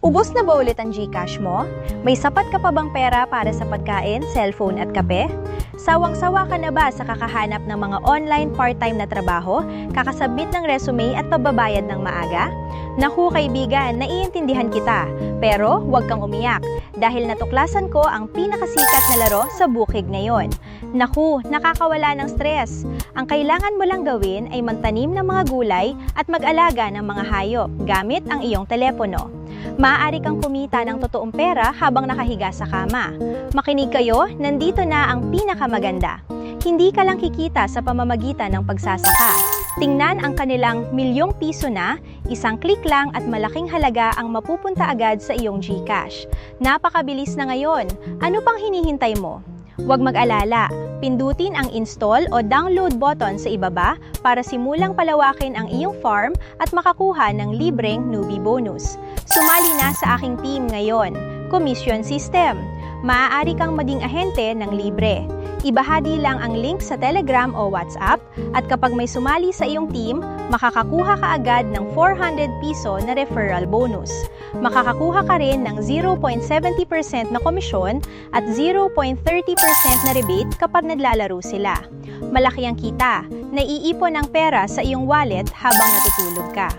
Ubos na ba ulit ang GCash mo? May sapat ka pa bang pera para sa pagkain, cellphone at kape? Sawang-sawa ka na ba sa kakahanap ng mga online part-time na trabaho, kakasubmit ng resume at pababayad ng maaga? Naku kaibigan, naiintindihan kita. Pero huwag kang umiyak dahil natuklasan ko ang pinakasikat na laro sa bukid ngayon. Naku, nakakawala ng stress. Ang kailangan mo lang gawin ay magtanim ng mga gulay at mag-alaga ng mga hayop gamit ang iyong telepono. Maaari kang kumita ng totoong pera habang nakahiga sa kama. Makinig kayo, nandito na ang pinakamaganda. Hindi ka lang kikita sa pamamagitan ng pagsasaka. Tingnan ang kanilang milyong piso na, isang click lang at malaking halaga ang mapupunta agad sa iyong GCash. Napakabilis na ngayon. Ano pang hinihintay mo? Huwag mag-alala, pindutin ang install o download button sa ibaba para simulang palawakin ang iyong farm at makakuha ng libreng newbie bonus. Sumali na sa aking team ngayon, Commission System. Maaari kang maging ahente ng libre. Ibahagi lang ang link sa Telegram o WhatsApp at kapag may sumali sa iyong team, makakakuha ka agad ng 400 piso na referral bonus. Makakakuha ka rin ng 0.70% na komisyon at 0.30% na rebate kapag naglalaro sila. Malaki ang kita, naiipon ang pera sa iyong wallet habang natutulog ka.